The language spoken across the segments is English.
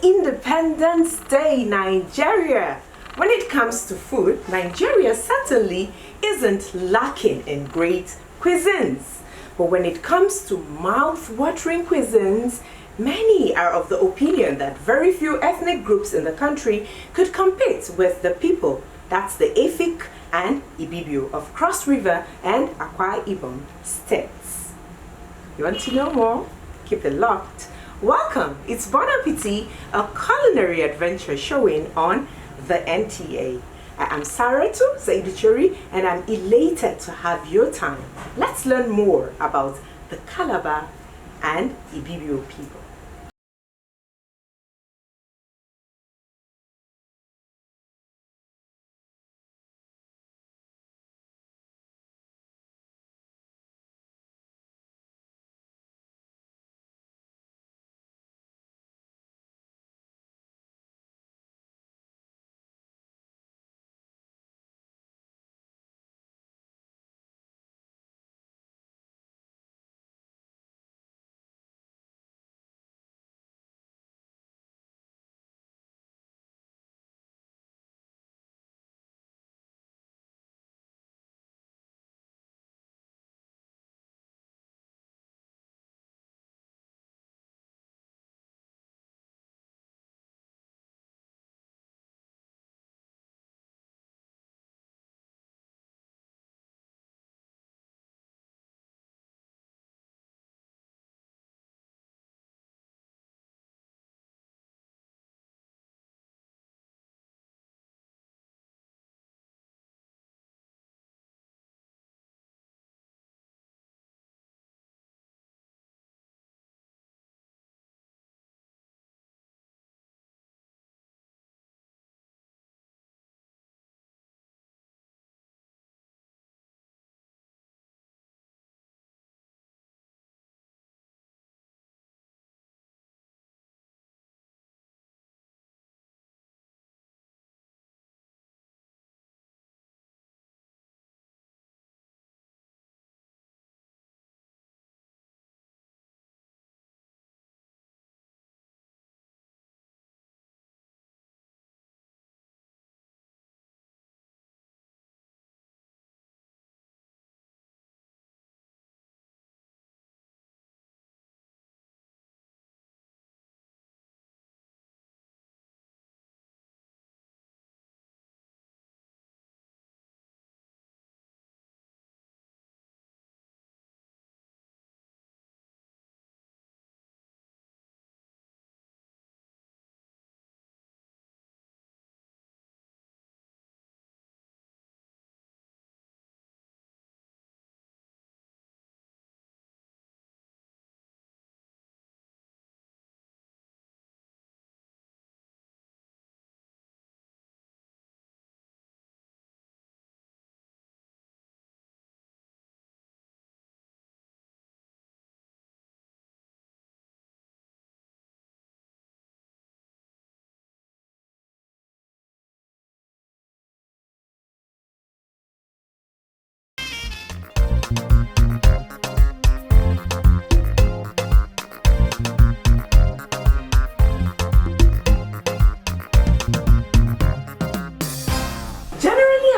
Independence Day, Nigeria! When it comes to food, Nigeria certainly isn't lacking in great cuisines. But when it comes to mouth-watering cuisines, many are of the opinion that very few ethnic groups in the country could compete with the people, that's the Efik and Ibibio of Cross River and Akwa Ibom states. You want to know more? Keep it locked. Welcome, it's Bon Appetit, a culinary adventure showing on the NTA. I am Saratu Zaiduchuri and I'm elated to have your time. Let's learn more about the Calabar and Ibibio people.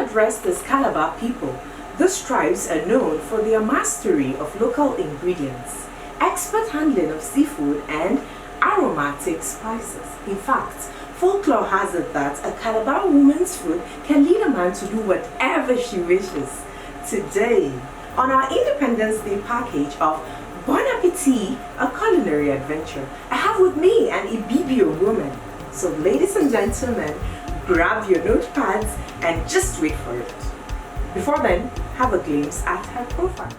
Addressed as Calabar people, these tribes are known for their mastery of local ingredients, expert handling of seafood, and aromatic spices. In fact, folklore has it that a Calabar woman's food can lead a man to do whatever she wishes. Today, on our Independence Day package of Bon Appetit, a culinary adventure, I have have with me an Ibibio woman. So ladies and gentlemen, grab your notepads and just wait for it. Before then, have a glimpse at her profile.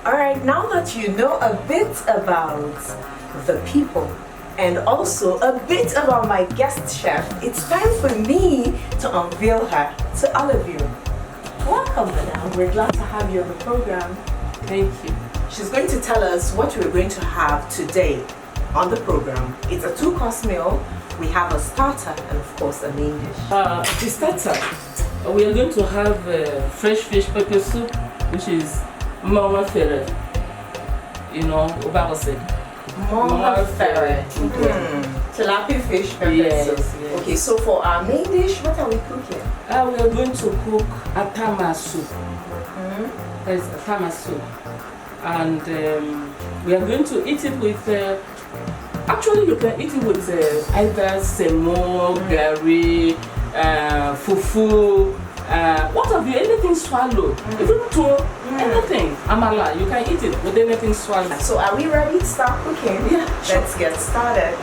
Alright, now that you know a bit about the people and also a bit about my guest chef, it's time for me to unveil her to all of you. Welcome, madam. We're glad to have you on the program. Thank you. She's going to tell us what we're going to have today on the program. It's a 2-course meal. We have a starter and of course a main dish. The starter, we are going to have fresh fish pepper soup, which is Mama Ferret, Obarose. Mama Ferret. Tilapia fish pepper soup. Yes. Okay, so for our main dish, what are we cooking? We are going to cook atama soup. That's atama soup. And we are going to eat it with, actually you can eat it with either semo, gari, fufu, what have you, anything swallow, even to anything, amala, you can eat it with anything swallow. So are we ready to start cooking? Yeah, sure. Let's get started.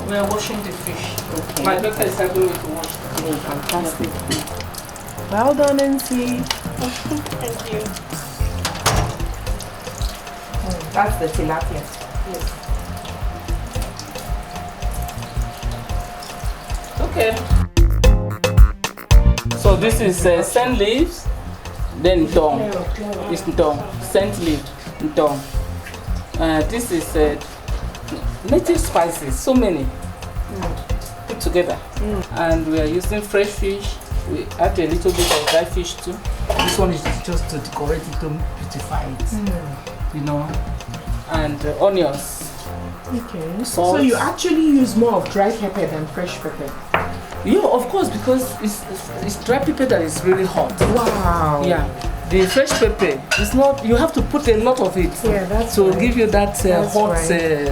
We are washing the fish. Okay. My daughter is helping me to wash. Fantastic. Well done, NTA. Thank you. That's the tilapia. Yes. Okay. So this is scent leaves, then dong. It's dong. Scent leaf, dong. This is native spices, so many put together. And we are using fresh fish. We add a little bit of dry fish too. This one is just to decorate it, to beautify it, and onions. Okay. Salt. So you actually use more of dry pepper than fresh pepper? Yeah, of course, because it's dry pepper that is really hot. Wow. Yeah. The fresh pepper, it's not, you have to put a lot of it. Yeah, that's to right. give you that hot, right.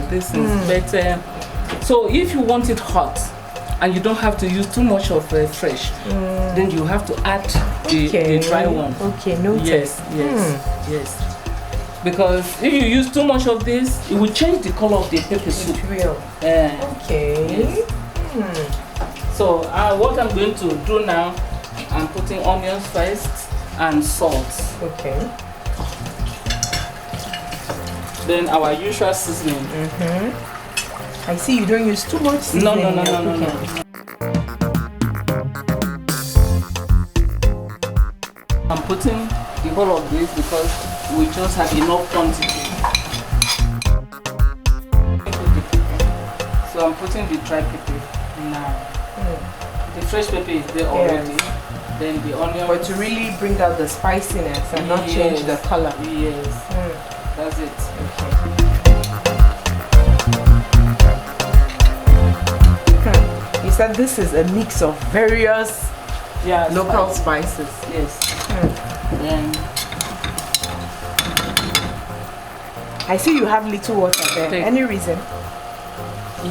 this is better. So if you want it hot, and you don't have to use too much of fresh, then you have to add the dry one. Okay, noted. Yes. Because if you use too much of this, it will change the color of the pepper soup. It will. Okay. Yes. So what I'm going to do now, I'm putting onions first and salt. Okay. Then our usual seasoning. I see you don't use too much seasoning. No. I'm putting the whole of this because we just have enough quantity. So I'm putting the dry pepper now. The fresh pepper is there already. Then the onion. But to really bring out the spiciness and not change the color. Yes. That's it. You said this is a mix of various local spices. Yes. Then I see you have little water there. Any reason?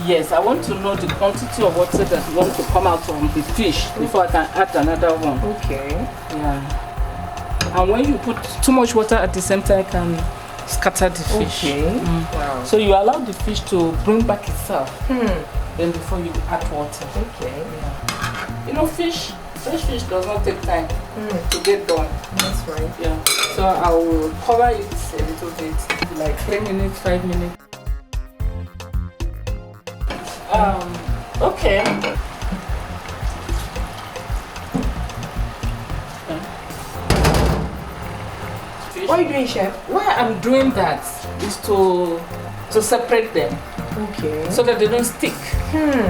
Yes, I want to know the quantity of water that you want to come out from the fish before I can add another one. Okay. Yeah. And when you put too much water at the same time, it can scatter the fish. Okay. Wow. So you allow the fish to bring back itself. Then before you add water. Okay. Yeah. Fresh fish does not take time to get done. That's right. Yeah. So I will cover it a little bit, like 10 minutes, 5 minutes. Okay. What are you doing, chef? Why I'm doing that is to separate them. Okay. so that they don't stick.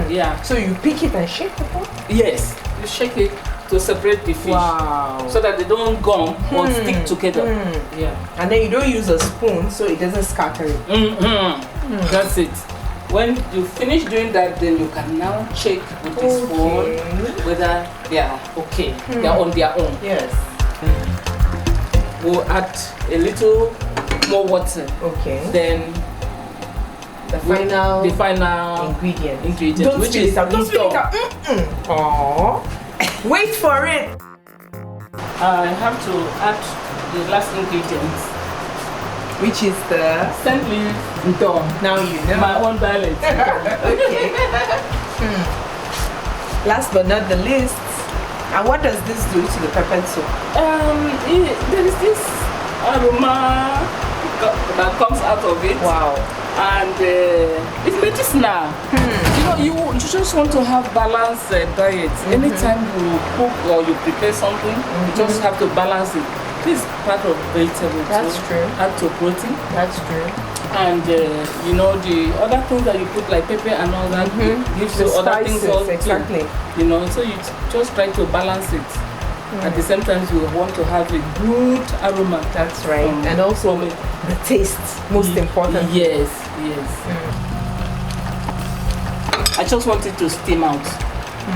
Yeah. So you pick it and shake the pot? Yes. You shake it to separate the fish. Wow. So that they don't gum or stick together. Yeah. And then you don't use a spoon so it doesn't scatter it. That's it. When you finish doing that, then you can now check with the spoon whether they are okay. They are on their own. Yes. We'll add a little more water. Okay. Then the final ingredient, Don't which spill is it out. Don't spill it out. Aww. Wait for it. I have to add the last ingredient, which is the scent leaf ntong. Now you know. My own dialect. Okay. Last but not the least, and what does this do to the pepper soup? There is this aroma that comes out of it. Wow. And it's medicinal. You just want to have balanced diet. Anytime you cook or you prepare something, you just have to balance it. This is part of vegetable. That's true. Add to protein. That's true. And the other things that you put like pepper and all that gives you other things also. Exactly. So you just try to balance it. At the same time, you want to have a good aroma. That's right. And also the taste, most important. Yes. I just want it to steam out.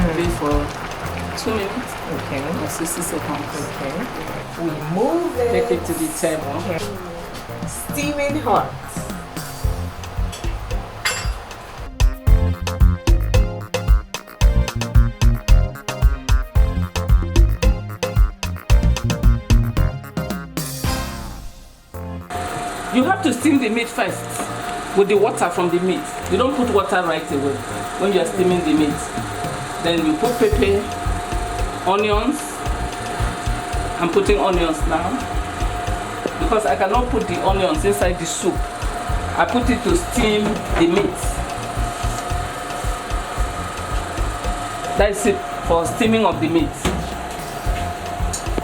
Maybe for 2 minutes. Okay. Or 60 seconds. Okay. We move it. Take it to the table. Okay. Steaming hot. You have to steam the meat first with the water from the meat. You don't put water right away when you are steaming the meat. Then you put pepper, onions. I'm putting onions now because I cannot put the onions inside the soup. I put it to steam the meat. That's it for steaming of the meat.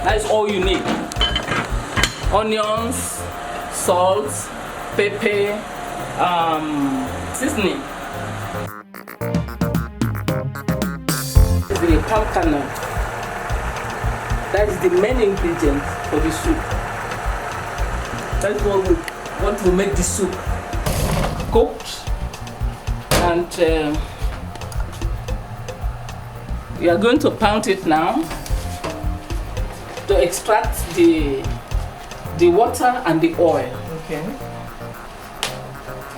That's all you need. Onions, salt, pepper, seasoning. The palm kernel. That is the main ingredient for the soup. That's what we want to make the soup cooked. And we are going to pound it now to extract the water and the oil. Okay.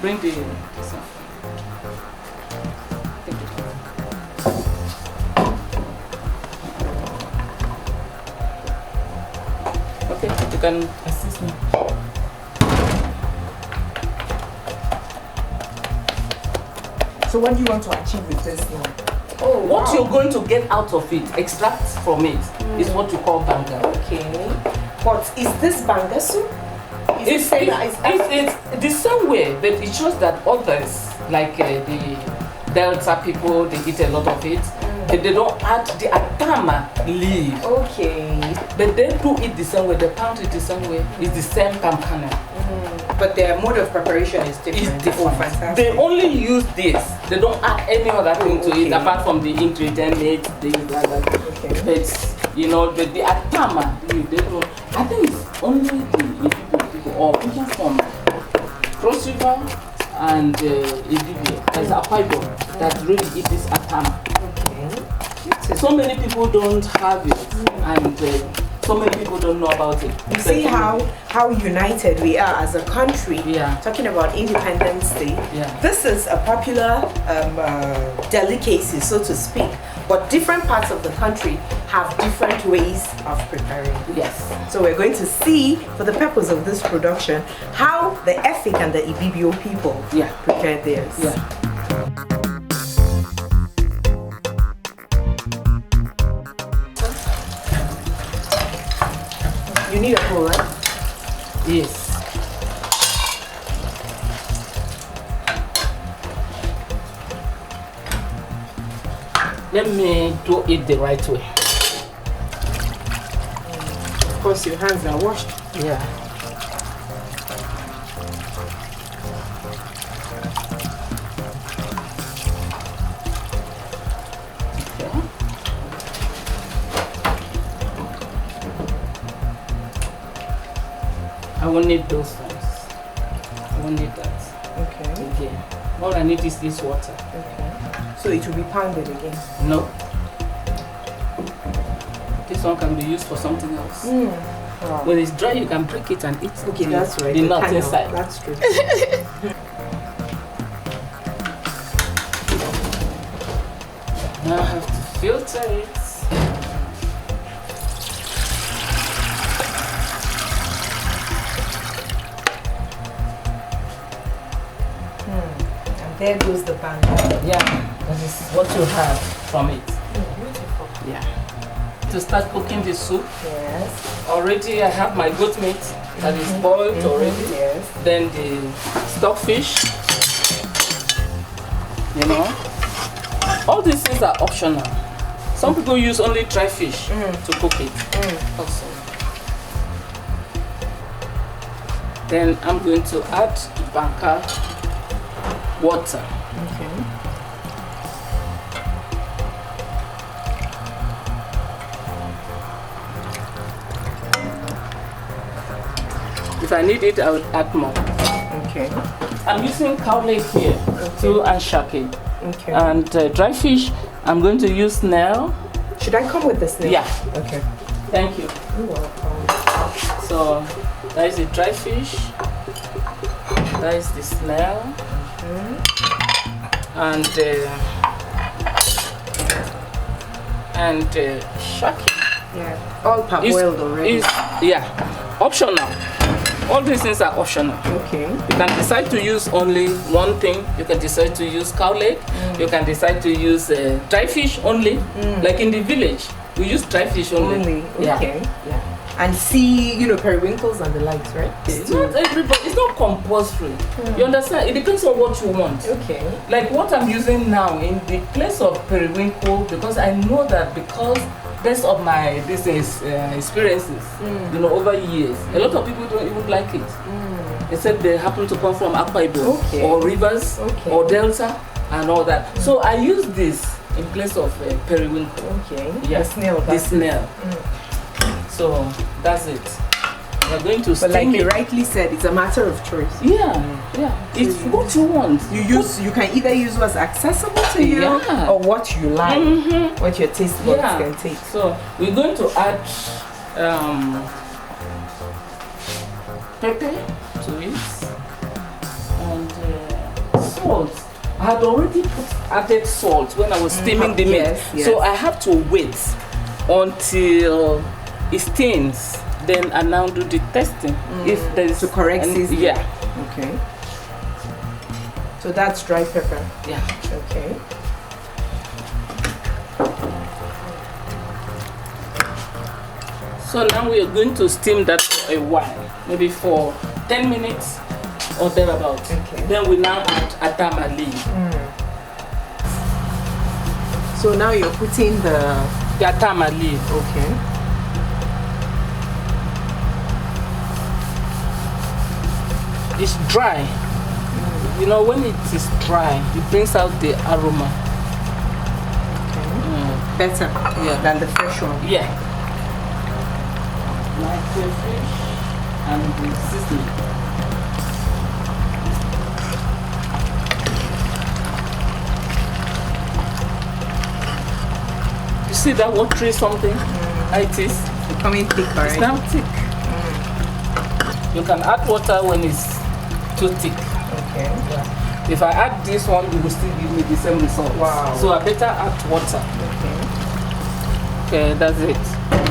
Bring the okay, you can assist me. So what do you want to achieve with this now? What you're going to get out of it, extract from it, is what you call banga. Okay. But is this banga soup? It's the same way, but it's just that others, like the Delta people, they eat a lot of it. But they don't add the atama leaf. Okay. But they do it the same way, they pound it the same way. It's the same palm kernel. But their mode of preparation is different. It's different. Oh, fantastic. They only use this. They don't add any other thing to it apart from the ingredient meat, things like that. Okay. But the atama, they don't. I think it's only the people or people from Cross River and Idibia, as a Bible, that really eat this atama. Okay. So many people don't have it, and so many people don't know about it. You see how united we are as a country. Yeah. Talking about Independence Day. Yeah. This is a popular delicacy, so to speak. But different parts of the country have different ways of preparing. Yes. So we're going to see, for the purpose of this production, how the Efik and the Ibibio people prepare theirs. Yeah. You need a bowl, right? Yes. Let me do it the right way. Of course, your hands are washed. Yeah. I won't need those ones. I won't need that. Okay. Again. All I need is this water. Okay. So it will be pounded again? No. This one can be used for something else. Wow. When it's dry, you can break it and eat Okay, that's right. the nuts inside. That's true. Now I have to filter it. And there goes the banga. Yeah, that is what you have from it. Beautiful. Yeah. To start cooking the soup, Yes. already I have my goat meat that is boiled already. Yes. Then the stockfish, you know. All these things are optional. Some people use only dry fish to cook it. Also. Then I'm going to add banka water. Okay. If I need it, I will add more. Okay. I'm using cow leg here too and shake. Okay. And dry fish, I'm going to use snail. Should I come with the snail? Yeah. Okay. Thank you. You're welcome. So that is the dry fish. That is the snail. And shake. Yeah. All parboiled already. Yeah. Optional. All these things are optional. Okay. You can decide to use only one thing. You can decide to use cow leg. You can decide to use dry fish only. Like in the village, we use dry fish only. Okay. Yeah. And see, periwinkles and the likes, right? It's not everybody. It's not compulsory. You understand? It depends on what you want. Okay. Like what I'm using now in the place of periwinkle, because I know that because based on my business experiences, over years, a lot of people don't even like it. Except they happen to come from Akwa Ibom or rivers or Delta and all that. So I use this in place of periwinkle. Okay. Yeah. The snail. The snail. So that's it. We're going to steam But like you it. rightly said, it's a matter of choice. Yeah. It's what you want. You can either use what's accessible to you or what you like, what your taste buds can take. So we're going to add pepper to it and salt. I had already added salt when I was steaming the meat, so I have to wait until it steams. Then I now do the testing if there is to correct seasoning. Yeah. Okay. So that's dry pepper. Yeah. Okay. So now we are going to steam that for a while, maybe for 10 minutes or thereabout. Okay. Then we now add atama leaf. So now you're putting the Atama leaf. okay. It's dry. When it is dry, it brings out the aroma. Better than the fresh one. Yeah. Like the fish and the seasoning. You see that watery something? How it is? Becoming thick already. It's now thick. You can add water when it's too thick. Okay. Yeah. If I add this one, it will still give me the same result. Wow. So I better add water. Okay, that's it.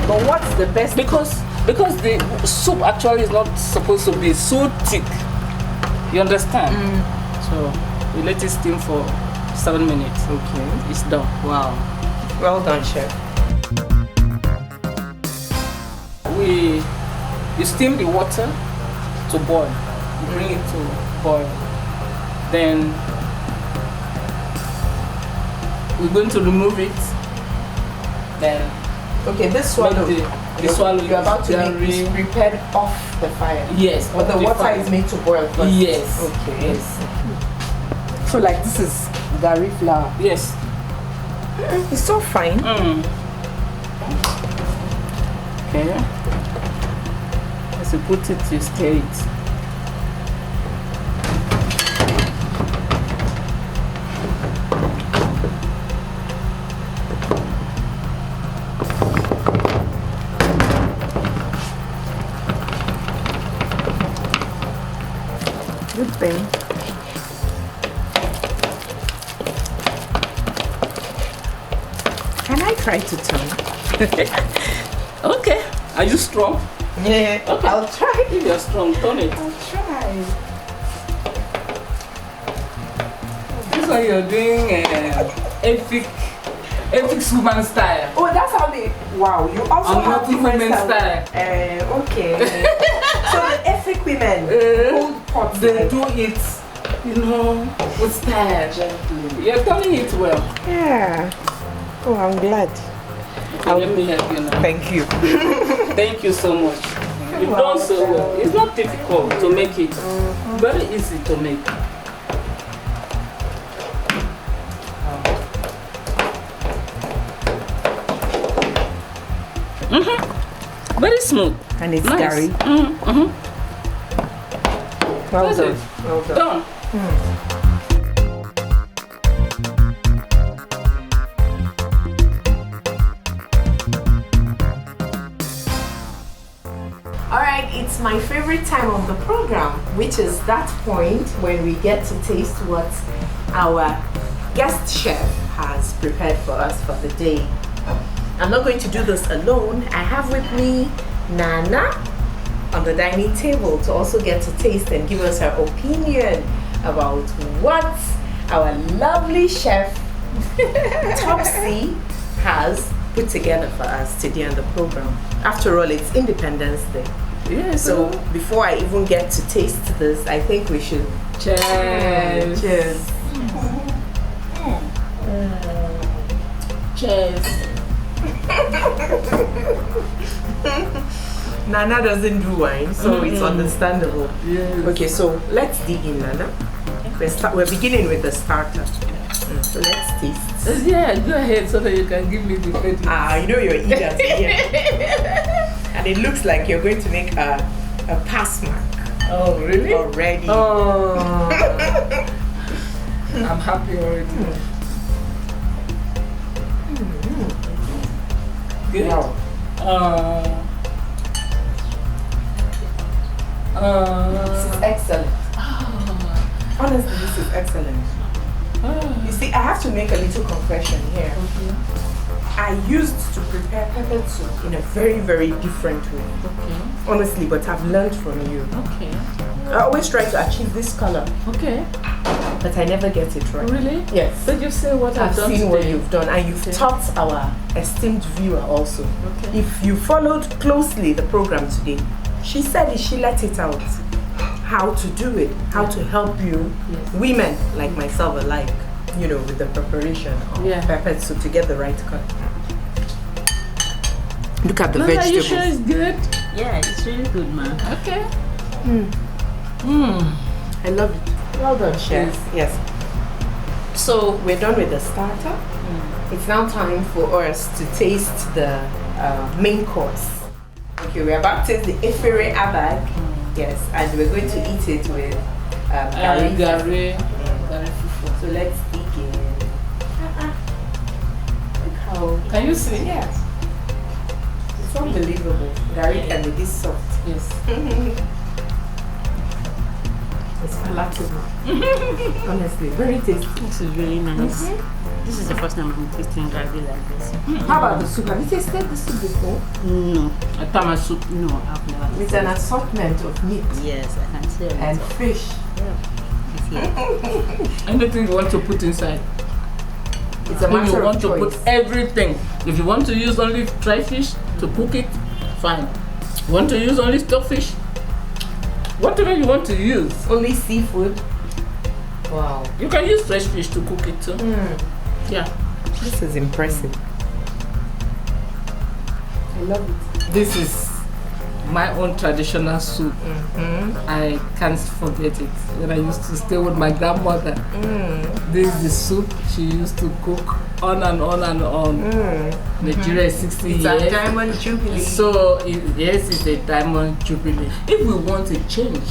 But what's the best? Because the soup actually is not supposed to be so thick. You understand? So we let it steam for 7 minutes. Okay. It's done. Wow. Well done, chef. You steam the water to boil. You bring it to boil. Then we're going to remove it. Then okay, this swallow. The swallow you're about to make is prepared off the fire. Yes. But the water is made to boil first. Yes. Okay. Yes. So like this is gari flour. Yes. It's so fine. Okay. That's you put it, you stir it. Good thing. Can I try to turn? Okay. Are you strong? Yeah. Okay. I'll try. If you're strong, turn it. I'll try. This one you're doing epic woman style. Oh, that's how they. Wow, you also I'm have not different women style. Okay. So the ethnic women hold pots. They do it, with style. You're turning it well. Yeah. Oh, I'm glad. Okay, let me help you now. Thank you. Thank you so much. You've done so well. It's not difficult to make it. Very easy to make. Very smooth. And it's Nice. Gary. Well That's done. it. Well done. Done. Alright, it's my favorite time of the program, which is that point when we get to taste what our guest chef has prepared for us for the day. I'm not going to do this alone. I have with me Nana on the dining table to also get to taste and give us her opinion about what our lovely chef Topsy has put together for us today on the program. After all, it's Independence Day. Yeah, So before I even get to taste this, I think we should cheers. cheers. Cheers. Nana doesn't do wine, so it's understandable. Yes. Okay, so let's dig in, Nana. We're beginning with the starter. So let's taste. Yeah, go ahead so that you can give me the credit. You know you're eager to hear. And it looks like you're going to make a pass mark. Oh, really? Already. Oh. I'm happy already. Good. Wow. This is excellent. Honestly, this is excellent. You see, I have to make a little confession here. I used to prepare pepper soup in a very, very different way. Okay. Honestly, but I've learned from you. Okay. I always try to achieve this color, Okay. but I never get it right. Really? Yes. But you've seen what I've I've done seen what today. you've done, and you've taught our esteemed viewer also. Okay. If you followed closely the program today, she said she let it out how to do it, how to help you, women like myself alike, with the preparation of pepper soup to get the right cut. Look at the Mama, vegetables. are you sure it's good? Yeah, it's really good, man. Okay. I love it. Well done, chef. Yes. So we're done with the starter. It's now time for us to taste the main course. Okay, we're about to taste the efere abag. Yes, and we're going to eat it with Gary. So let's dig in. Look how. Can you see? Yes. It's unbelievable. Gary can be this soft. Yes. It's palatable. Honestly, very tasty. This is really nice. This is the first time I'm tasting gravy like this. How about the soup? Have you tasted the soup before? No, A tama soup. no, I've never. With an assortment of meat Yes, I can see it. and fish. It's here. Anything you want to put inside. It's a If matter you want of to choice. put everything. If you want to use only dry fish to cook it, fine. You want to use only stockfish? Whatever you want to use. Only seafood. Wow. You can use fresh fish to cook it too. Yeah. This is impressive. I love it. This is my own traditional soup. I can't forget it. When I used to stay with my grandmother, this is the soup she used to cook on and on and on. Nigeria is 60 It's years. a diamond jubilee. So, yes, it's a diamond jubilee. If we want to change,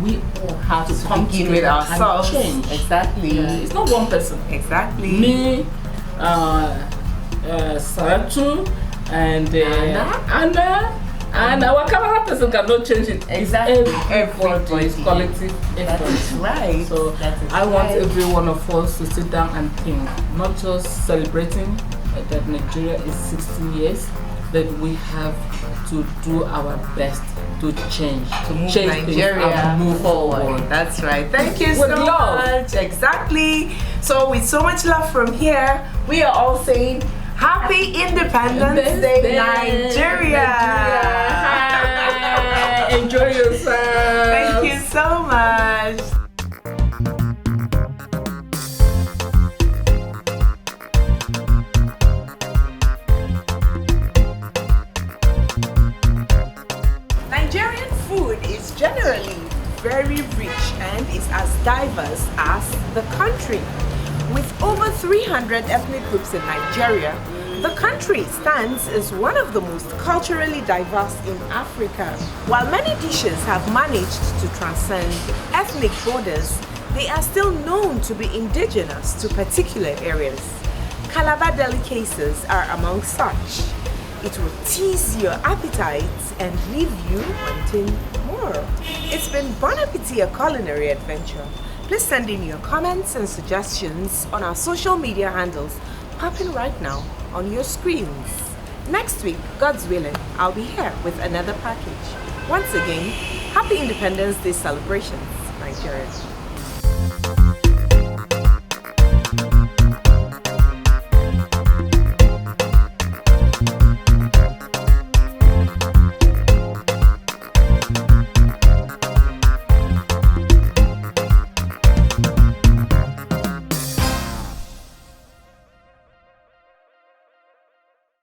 we all have to come begin together with ourselves. and change. Exactly. It's not one person. Exactly. Me, Saratu, and Anna, and our camera person cannot change it. Exactly. It's everybody. It's collective That effort. is right. So That is I want right. every one of us to sit down and think, not just celebrating that Nigeria is 60 years, but we have to do our best to change, to move change Nigeria things and move forward. That's right. Thank you With so love. much. Exactly. So with so much love from here, we are all saying Happy Independence Day, Nigeria. Hi. Enjoy yourself. Thank you so much. Nigerian food is generally very rich and is as diverse as the country. With over 300 ethnic groups in Nigeria, the country stands as one of the most culturally diverse in Africa. While many dishes have managed to transcend ethnic borders, they are still known to be indigenous to particular areas. Calabar delicacies are among such. It will tease your appetites and leave you wanting more. It's been Bon Appetit, a culinary adventure. Please send in your comments and suggestions on our social media handles popping right now on your screens. Next week, God's willing, I'll be here with another package. Once again, Happy Independence Day celebrations, Nigeria.